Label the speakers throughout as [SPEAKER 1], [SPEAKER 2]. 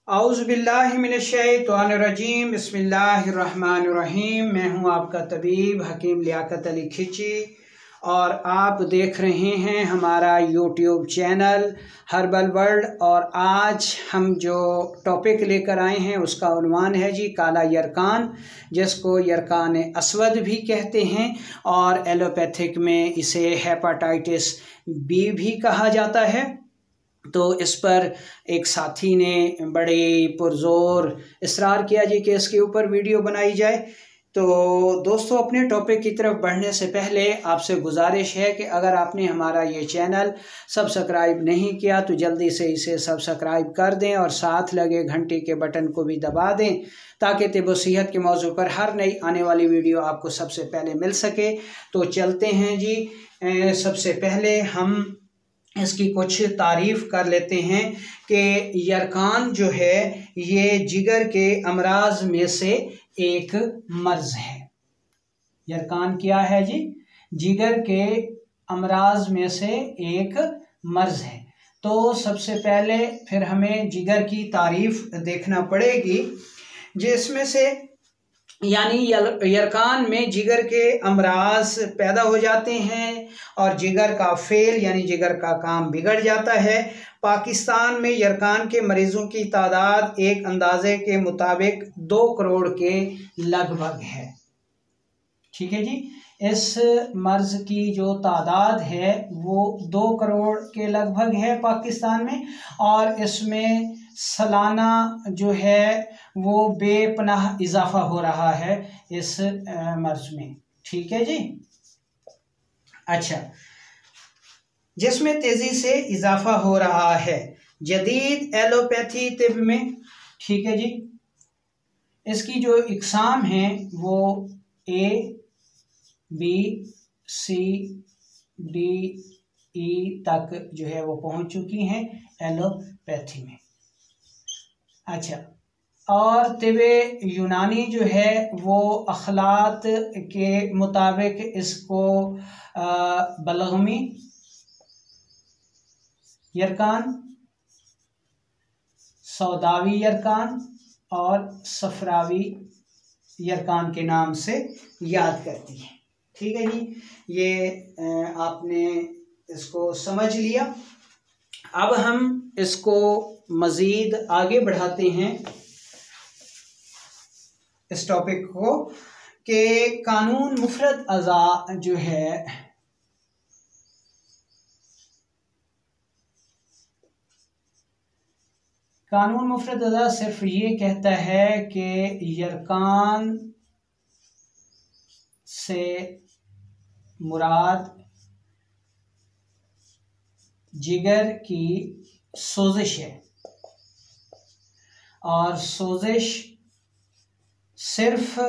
[SPEAKER 1] औज़ुबिल्लाहिमिनश्शैतानिर्रजीम बिस्मिल्लाहिर्रहमानिर्रहीम। मैं हूं आपका तबीब हकीम लियाकत अली खिची और आप देख रहे हैं हमारा यूट्यूब चैनल हर्बल वर्ल्ड। और आज हम जो टॉपिक लेकर आए हैं उसका उन्वान है जी काला यरकान, जिसको यरकान अस्वद भी कहते हैं और एलोपैथिक में इसे हेपाटाइटिस बी भी कहा जाता है। तो इस पर एक साथी ने बड़े पुरजोर इसरार किया जी कि इसके ऊपर वीडियो बनाई जाए। तो दोस्तों, अपने टॉपिक की तरफ बढ़ने से पहले आपसे गुजारिश है कि अगर आपने हमारा ये चैनल सब्सक्राइब नहीं किया तो जल्दी से इसे सब्सक्राइब कर दें और साथ लगे घंटी के बटन को भी दबा दें ताकि तिब सेहत के मौजू पर हर नई आने वाली वीडियो आपको सबसे पहले मिल सके। तो चलते हैं जी। सबसे पहले हम इसकी कुछ तारीफ़ कर लेते हैं कि यरकान जो है ये जिगर के अमराज में से एक मर्ज़ है। यरकान क्या है जी? जिगर के अमराज में से एक मर्ज़ है। तो सबसे पहले फिर हमें जिगर की तारीफ़ देखना पड़ेगी, जिसमें से यानी यरकान में जिगर के अमराज पैदा हो जाते हैं और जिगर का फेल यानी जिगर का काम बिगड़ जाता है। पाकिस्तान में यरकान के मरीज़ों की तादाद एक अंदाजे के मुताबिक 2 करोड़ के लगभग है। ठीक है जी। इस मर्ज़ की जो तादाद है वो 2 करोड़ के लगभग है पाकिस्तान में, और इसमें सालाना जो है वो बेपनाह इजाफा हो रहा है इस मर्ज़ में। ठीक है जी। अच्छा, जिसमें तेज़ी से इजाफा हो रहा है जदीद एलोपैथी तिब में। ठीक है जी। इसकी जो इकसाम हैं वो A, B, C, D, E तक जो है वो पहुंच चुकी हैं एलोपैथी में। अच्छा, और तिबे यूनानी जो है वो अखलात के मुताबिक इसको बलगमी यरकान, सौदावी यरकान और सफरावी यरकान के नाम से याद करती है। ठीक है जी। ये आपने इसको समझ लिया। अब हम इसको मज़ीद आगे बढ़ाते हैं इस टॉपिक को कि कानून मुफरद अज़ा जो है कानून मुफरद अज़ा सिर्फ ये कहता है कि यरकान से मुराद जिगर की सोजिश है, और सोजिश सिर्फ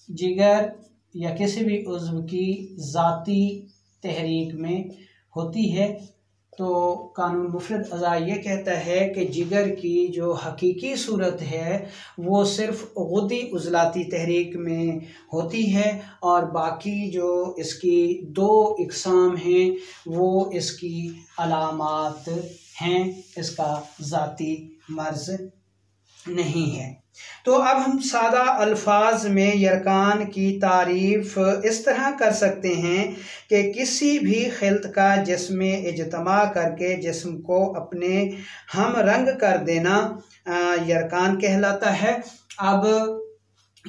[SPEAKER 1] जिगर या किसी भी उज़्व की ज़ाती तहरीक में होती है। तो कानून मुफरद अज़ा ये कहता है कि जिगर की जो हकीकी सूरत है वो सिर्फ गुदी उज़लाती तहरीक में होती है, और बाकी जो इसकी 2 इकसाम हैं वो इसकी अलामात हैं, इसका ज़ाती मर्ज़ नहीं है। तो अब हम सादा अल्फाज में यरकान की तारीफ़ इस तरह कर सकते हैं कि किसी भी खिल्त का जिस्म इज्तमा करके जिस्म को अपने हम रंग कर देना यरकान कहलाता है। अब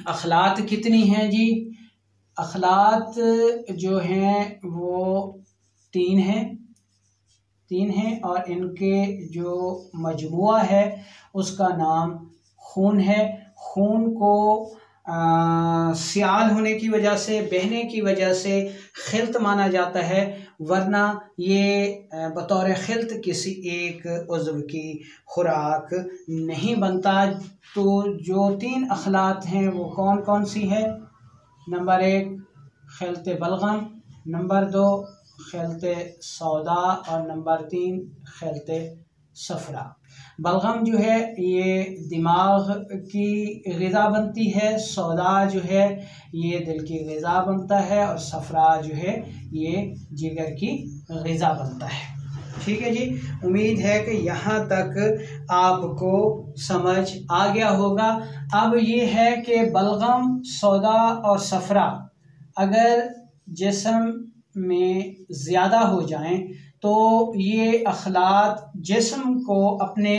[SPEAKER 1] अखलात कितनी हैं जी? अखलात जो हैं वो 3 हैं और इनके जो मजमुआ है उसका नाम खून है। खून को सियाल होने की वजह से, बहने की वजह से खिल्त माना जाता है, वरना ये बतौर खिल्त किसी एक उज़्व की खुराक नहीं बनता। तो जो 3 अखलात हैं वो कौन कौन सी है? नंबर 1 खिल्त बलगम, नंबर 2 खिल्त सौदा और नंबर 3 खिल्त सफरा। बलगम जो है ये दिमाग की ग़िज़ा बनती है, सौदा जो है ये दिल की ग़िज़ा बनता है, और सफरा जो है ये जिगर की ग़िज़ा बनता है। ठीक है जी, उम्मीद है कि यहाँ तक आपको समझ आ गया होगा। अब ये है कि बलगम, सौदा और सफ़रा अगर जिस्म में ज़्यादा हो जाएं तो ये अखलात जिस्म को अपने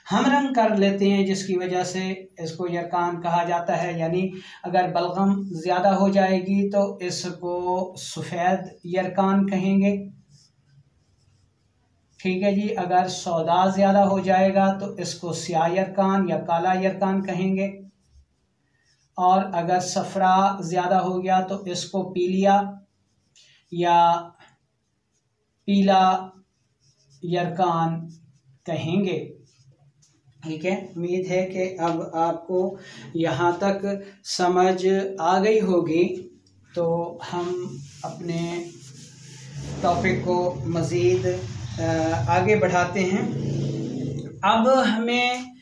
[SPEAKER 1] हमरंग कर लेते हैं, जिसकी वजह से इसको यरकान कहा जाता है। यानी अगर बलगम ज़्यादा हो जाएगी तो इसको सफ़ेद यरकान कहेंगे, ठीक है जी। अगर सौदा ज़्यादा हो जाएगा तो इसको स्याह यरकान या काला यरकान कहेंगे, और अगर सफ़रा ज़्यादा हो गया तो इसको पीलिया या पीला यरकान कहेंगे, ठीक है। उम्मीद है कि अब आपको यहाँ तक समझ आ गई होगी। तो हम अपने टॉपिक को मज़ीद आगे बढ़ाते हैं। अब हमें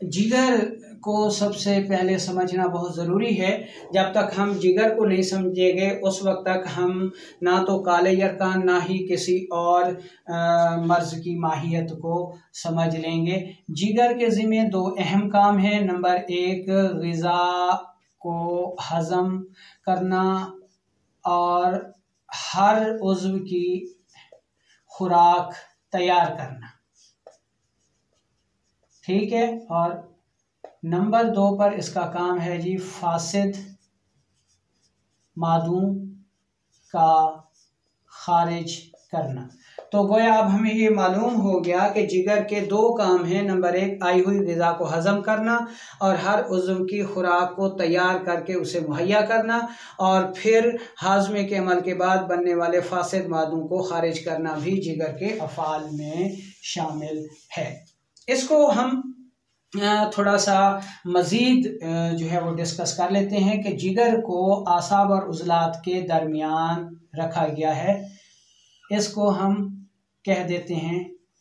[SPEAKER 1] जिगर को सबसे पहले समझना बहुत ज़रूरी है। जब तक हम जिगर को नहीं समझेंगे उस वक्त तक हम ना तो काले यरकान ना ही किसी और मर्ज़ की माहियत को समझ लेंगे। जिगर के ज़िम्मे दो अहम काम हैं। नंबर एक, ग़िज़ा को हज़म करना और हर उज़्व की खुराक तैयार करना, ठीक है। और नंबर दो पर इसका काम है जी फासिद मादू का खारिज करना। तो गोया अब हमें ये मालूम हो गया कि जिगर के दो काम हैं। नंबर एक, आई हुई ग़िज़ा को हज़म करना और हर उज़्व की खुराक को तैयार करके उसे मुहैया करना, और फिर हाज़मे के अमल के बाद बनने वाले फासिद मादू को खारिज करना भी जिगर के अफ़ाल में शामिल है। इसको हम थोड़ा सा मज़ीद जो है वो डिस्कस कर लेते हैं कि जिगर को आसाब और उज़लात के दरमियान रखा गया है। इसको हम कह देते हैं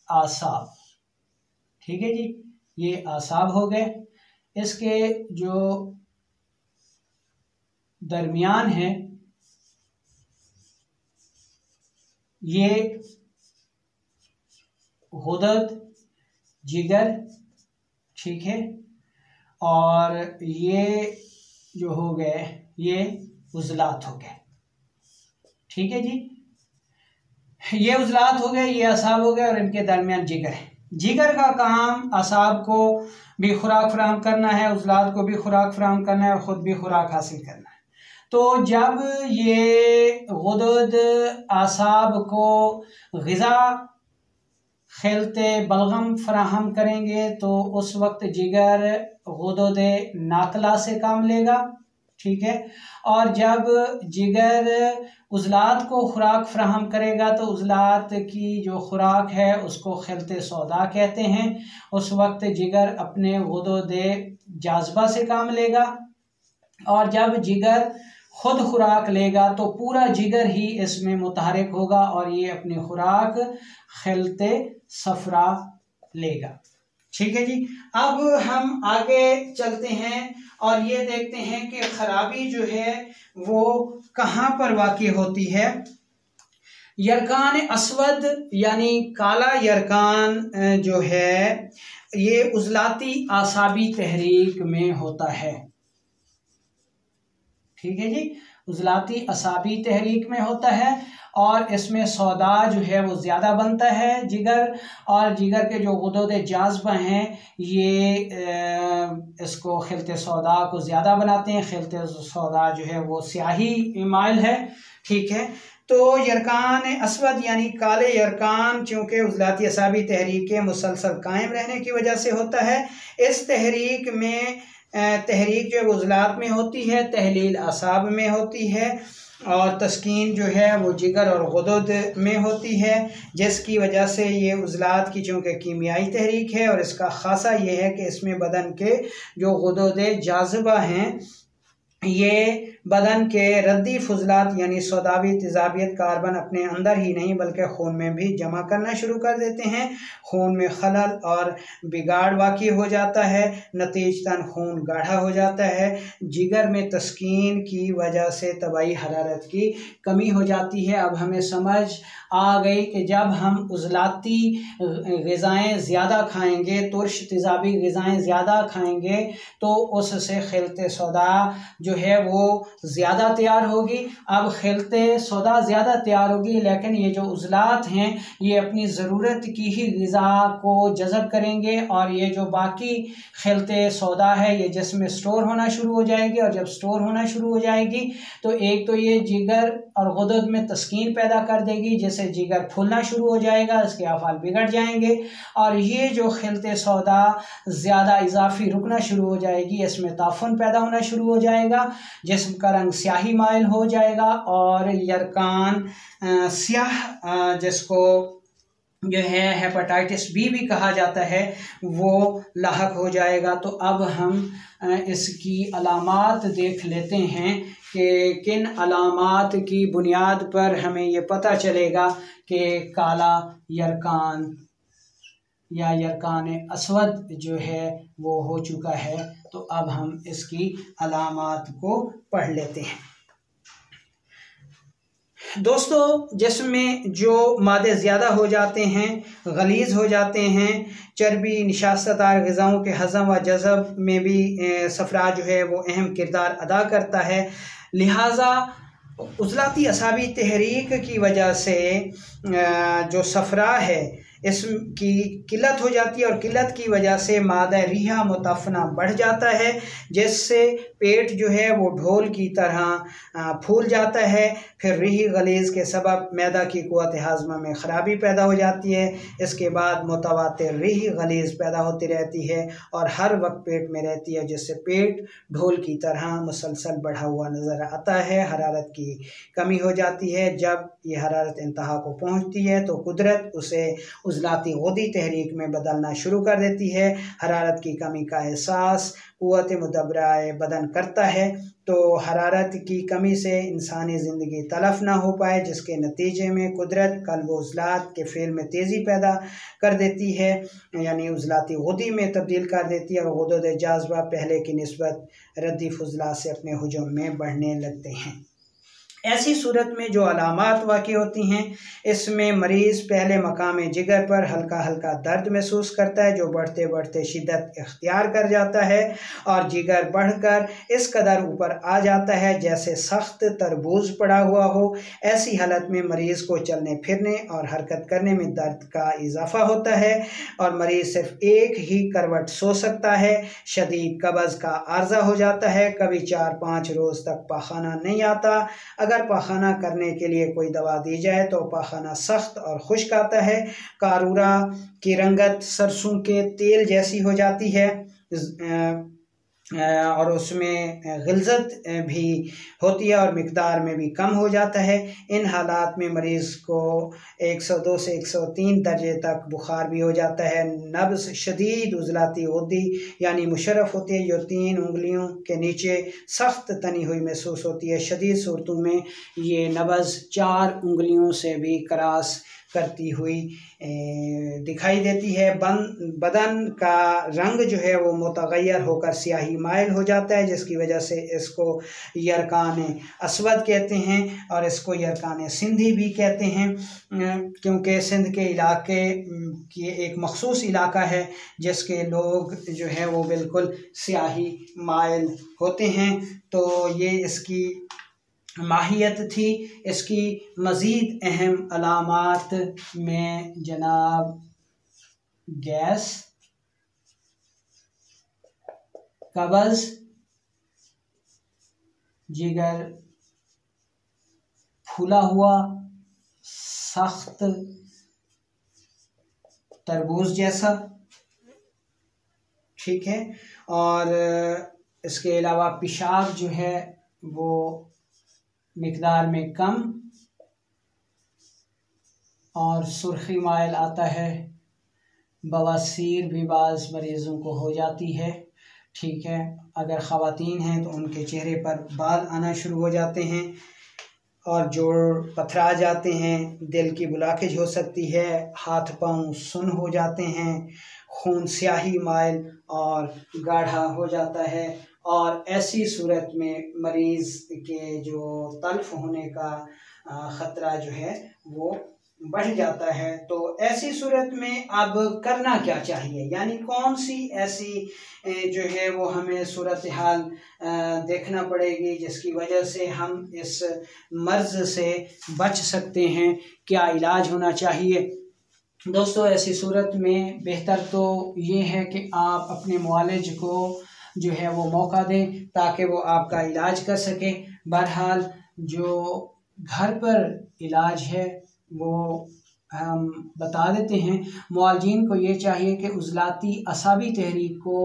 [SPEAKER 1] आसाब, ठीक है जी। ये आसाब हो गए। इसके जो दरमियान है ये गुदद, जिगर, ठीक है, और ये जो हो गए ये उज़लात हो गए, ठीक है जी। ये उज़लात हो गए, ये असाब हो गए, और इनके दरमियान जिगर है। जिगर का काम असाब को भी खुराक फराहम करना है, उज़लात को भी खुराक फराहम करना है और ख़ुद भी खुराक हासिल करना है। तो जब ये गुदद असाब को ग़िज़ा खिलते बलगम फराहम करेंगे तो उस वक्त जिगर गुदद नाकला से काम लेगा, ठीक है। और जब जिगर उज़लात को खुराक फराहम करेगा तो उज़लात की जो खुराक है उसको खिलते सौदा कहते हैं। उस वक्त जिगर अपने गुदद जाज़बा से काम लेगा, और जब जिगर खुद खुराक लेगा तो पूरा जिगर ही इसमें मुतहरिक होगा और ये अपनी खुराक खिलते सफ़रा लेगा, ठीक है जी। अब हम आगे चलते हैं और ये देखते हैं कि खराबी जो है वो कहाँ पर वाक़ई होती है। यरकान अस्वद यानी काला यरकान जो है ये उज़लाती आसाबी तहरीक में होता है, ठीक है जी। उज़लाती असाबी तहरीक में होता है और इसमें सौदा जो है वो ज़्यादा बनता है जिगर, और जिगर के जो गुदद जाज़बा हैं ये इसको खिलते सौदा को ज़्यादा बनाते हैं। खिलते सौदा जो है वो स्याही माइल है, ठीक है। तो यरकान अस्वद यानी काले यरकान चूँकि उज़लाती असाबी तहरीक मुसलसल कायम रहने की वजह से होता है। इस तहरीक में तहरीक जो उज़लात में होती है, तहलील असाब में होती है, और तस्कीन जो है वो जिगर और गुदद में होती है, जिसकी वजह से ये उज़लात की चूँकि कीमियाई तहरीक है। और इसका ख़ासा ये है कि इसमें बदन के जो गुदद जाज़बा हैं ये बदन के रद्दी फुजलात यानी सौदावी तेजाबियत कार्बन अपने अंदर ही नहीं बल्कि खून में भी जमा करना शुरू कर देते हैं। खून में खलल और बिगाड़ वाक़ई हो जाता है, नतीजतन खून गाढ़ा हो जाता है। जिगर में तस्कीन की वजह से तबाही हरारत की कमी हो जाती है। अब हमें समझ आ गई कि जब हम उज़लाती ग़िज़ाएँ ज़्यादा खाएंगे, तुर्श तेज़ाबी ग़िज़ाएँ ज़्यादा खाएंगे तो उससे खिलते सौदा जो है वो ज़्यादा तैयार होगी। अब खिलते सौदा ज़्यादा तैयार होगी, लेकिन ये जो उज़लात हैं ये अपनी ज़रूरत की ही ग़िज़ा को जज़ब करेंगे और ये जो बाकी खिलते सौदा है ये जिस्म में स्टोर होना शुरू हो जाएगी। और जब स्टोर होना शुरू हो जाएगी तो एक तो ये जिगर और गुदद में तस्कीन पैदा कर देगी, जिससे जिगर फूलना शुरू हो जाएगा, इसके अफ़ाल बिगड़ जाएंगे और ये जो खिलते सौदा ज़्यादा इजाफी रुकना शुरू हो जाएगी, इसमें ताफुन पैदा होना शुरू हो जाएगा, जिस्म का रंग स्याही माइल हो जाएगा और यरकान स्याह जिसको जो है हेपेटाइटिस बी भी कहा जाता है वो लाहक हो जाएगा। तो अब हम इसकी अलामात देख लेते हैं कि किन अलामात की बुनियाद पर हमें ये पता चलेगा कि काला यरकान या यरकान असवद जो है वो हो चुका है। तो अब हम इसकी अलामात को पढ़ लेते हैं। दोस्तों, जिसमें जो मादे ज़्यादा हो जाते हैं, गलीज़ हो जाते हैं, चर्बी निशास्तदार ग़िज़ाओं के हज़म व जज़ब में भी सफ़रा जो है वो अहम किरदार अदा करता है। लिहाजा उज़लाती असाबी तहरीक की वजह से जो सफ़रा है इसकी किल्लत हो जाती है और किल्लत की वजह से मादा रिहा मुतफ़ना बढ़ जाता है, जिससे पेट जो है वो ढोल की तरह फूल जाता है। फिर रिही गलीज़ के सबब मैदा की क़ुव्वत हाज़मा में ख़राबी पैदा हो जाती है। इसके बाद मुतवातिर रिही गलीज़ पैदा होती रहती है और हर वक्त पेट में रहती है, जिससे पेट ढोल की तरह मुसलसल बढ़ा हुआ नज़र आता है। हरारत की कमी हो जाती है। जब ये हरारत इंतहा को पहुँचती है तो कुदरत उसे उज़लाती ग़ुदी तहरीक में बदलना शुरू कर देती है। हरारत की कमी का एहसास क़ुव्वत मुदब्बराए बदन करता है तो हरारत की कमी से इंसानी ज़िंदगी तलफ़ ना हो पाए, जिसके नतीजे में कुदरत क़ल्ब उज़लात के फ़ेल में तेज़ी पैदा कर देती है, यानी उज़लाती ग़ुदी में तब्दील कर देती है और ग़ुदूद जाज़बा पहले की निस्बत रद्दी फुज़लात से अपने हुजूम में बढ़ने लगते हैं। ऐसी सूरत में जो अलामात वाक़ई होती हैं, इसमें मरीज़ पहले मकाम जिगर पर हल्का हल्का दर्द महसूस करता है, जो बढ़ते बढ़ते शिद्दत इख्तियार कर जाता है और जिगर बढ़कर इस कदर ऊपर आ जाता है जैसे सख्त तरबूज पड़ा हुआ हो। ऐसी हालत में मरीज़ को चलने फिरने और हरकत करने में दर्द का इजाफ़ा होता है और मरीज़ सिर्फ एक ही करवट सो सकता है। शदीद कब्ज़ का आर्ज़ा हो जाता है, कभी 4-5 रोज़ तक पाखाना नहीं आता। अगर पाखाना करने के लिए कोई दवा दी जाए तो पाखाना सख्त और खुश्क आता है। कारूरा की रंगत सरसों के तेल जैसी हो जाती है और उसमें ग़िल्ज़त भी होती है और मिक़दार में भी कम हो जाता है। इन हालात में मरीज़ को 102 से 103 दर्जे तक बुखार भी हो जाता है। नब्ज़ शदीद उज़लाती ग़ुदी यानी मुशर्रफ़ होती है, जो 3 उंगलियों के नीचे सख्त तनी हुई महसूस होती है। शदीद सूरतों में ये नब्ज़ 4 उंगलियों से भी क्रॉस करती हुई दिखाई देती है। बदन का रंग जो है वो मुतग़य्यर होकर स्याही माइल हो जाता है, जिसकी वजह से इसको यरकान असवद कहते हैं और इसको यरकान सिंधी भी कहते हैं, क्योंकि सिंध के इलाके की एक मखसूस इलाका है जिसके लोग जो है वो बिल्कुल स्याही माइल होते हैं। तो ये इसकी माहियत थी। इसकी मज़ीद अहम अलामात में जनाब गैस, कब्ज़, जिगर फूला हुआ सख्त तरबूज जैसा, ठीक है, और इसके अलावा पेशाब जो है वो मिक़दार में कम और सुर्खी माइल आता है। बवासीर भी बाज़ मरीज़ों को हो जाती है। ठीक है। अगर ख़वातीन हैं तो उनके चेहरे पर बाल आना शुरू हो जाते हैं और जोड़ पथरा जाते हैं, दिल की ब्लॉकेज हो सकती है, हाथ पांव सुन्न हो जाते हैं, खून स्याही माइल और गाढ़ा हो जाता है और ऐसी सूरत में मरीज़ के जो तल्फ होने का ख़तरा जो है वो बढ़ जाता है। तो ऐसी सूरत में अब करना क्या चाहिए, यानी कौन सी ऐसी जो है वो हमें सूरत हाल देखना पड़ेगी जिसकी वजह से हम इस मर्ज़ से बच सकते हैं, क्या इलाज होना चाहिए। दोस्तों, ऐसी सूरत में बेहतर तो ये है कि आप अपने मुआलिज को जो है वो मौका दें ताकि वो आपका इलाज कर सके। बहरहाल जो घर पर इलाज है वो हम बता देते हैं। मुआलजीन को ये चाहिए कि उज़लाती असाबी तहरीक को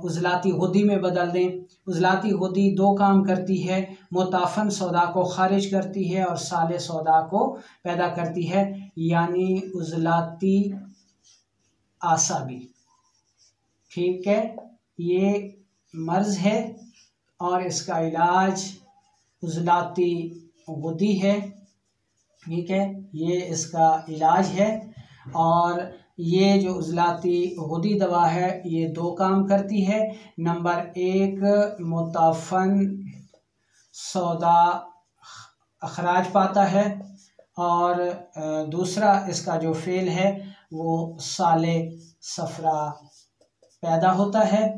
[SPEAKER 1] उज़लाती गुद्दी में बदल दें। उज़लाती गुद्दी दो काम करती है, मुताफ़न सौदा को ख़ारिज करती है और साले सौदा को पैदा करती है, यानी उज़लाती आसाबी। ठीक है, ये मर्ज़ है और इसका इलाज उज़लाती गुद्दी है। ठीक है, ये इसका इलाज है और ये जो उज़लाती गुद्दी दवा है ये दो काम करती है। नंबर एक, मुताफ़न सौदा अखराज पाता है और दूसरा इसका जो फ़ेल है वो साले सफ़रा पैदा होता है।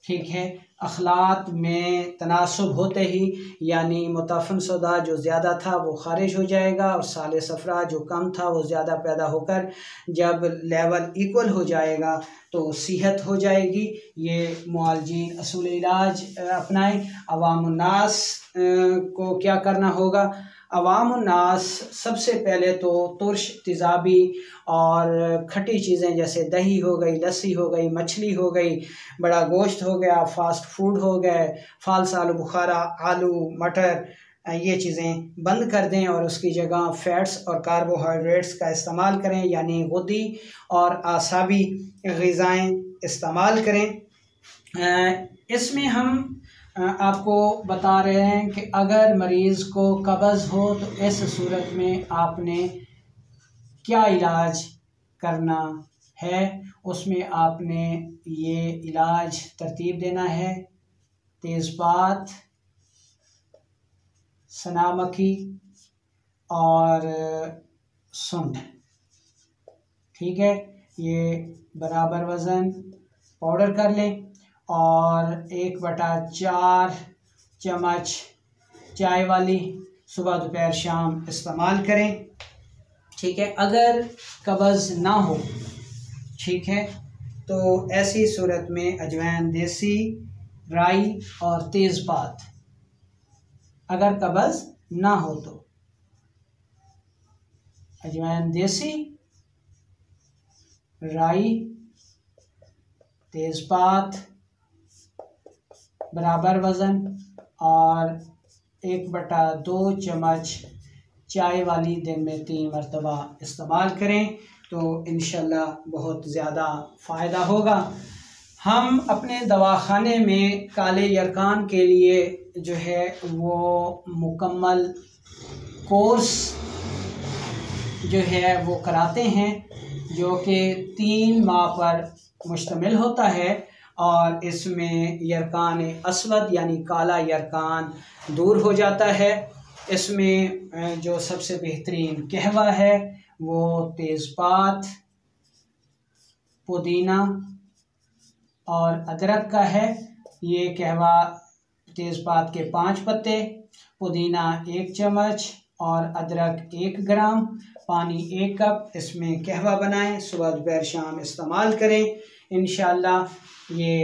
[SPEAKER 1] ठीक है, अखलात में तनासुब होते ही यानी मुताफ़न सौदा जो ज़्यादा था वो ख़ारिज हो जाएगा और साले सफ़रा जो कम था वो ज़्यादा पैदा होकर जब लेवल इक्वल हो जाएगा तो सेहत हो जाएगी। ये मुआलजीन असूल इलाज अपनाएं। अवामुन्नास को क्या करना होगा? अवामुन्नास सबसे पहले तो तुर्श तेज़ाबी और खट्टी चीज़ें जैसे दही हो गई, लस्सी हो गई, मछली हो गई, बड़ा गोश्त हो गया, फास्ट फूड हो गए, फालसा आलू बुखारा, आलू मटर, ये चीज़ें बंद कर दें और उसकी जगह फ़ैट्स और कार्बोहाइड्रेट्स का इस्तेमाल करें, यानी गुद्दी और आसाबी ग़िज़ाएँ इस्तेमाल करें। इसमें हम आपको बता रहे हैं कि अगर मरीज़ को कब्ज़ हो तो इस सूरत में आपने क्या इलाज करना है। उसमें आपने ये इलाज तरतीब देना है: तेज़पात, सनामक्खी और सुंठ। ठीक है, ये बराबर वज़न पाउडर कर लें और 1/4 चम्मच चाय वाली सुबह दोपहर शाम इस्तेमाल करें। ठीक है, अगर कब्ज़ ना हो, ठीक है, तो ऐसी सूरत में अजवाइन, देसी, राई और तेज़पात, अगर कब्ज़ ना हो तो अजवाइन, देसी, राई, तेज़पात बराबर वज़न और 1/2 चम्मच चाय वाली दिन में 3 मरतबा इस्तेमाल करें तो इंशाल्लाह बहुत ज़्यादा फ़ायदा होगा। हम अपने दवाखाने में काले यरकान के लिए जो है वो मुकम्मल कोर्स जो है वो कराते हैं, जो कि 3 माह पर मुश्तमिल होता है और इसमें यरकान अस्वद यानी काला यरकान दूर हो जाता है। इसमें जो सबसे बेहतरीन कहवा है वो तेज़पात, पुदीना और अदरक का है। ये कहवा तेज़पात के 5 पत्ते, पुदीना 1 चम्मच और अदरक 1 ग्राम, पानी 1 कप, इसमें कहवा बनाएं, सुबह दोपहर शाम इस्तेमाल करें। इंशाअल्लाह ये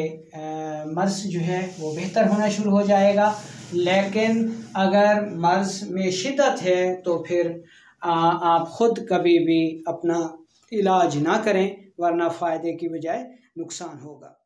[SPEAKER 1] मर्ज़ जो है वो बेहतर होना शुरू हो जाएगा। लेकिन अगर मर्ज़ में शिद्दत है तो फिर आप ख़ुद कभी भी अपना इलाज ना करें, वरना फ़ायदे की बजाय नुकसान होगा।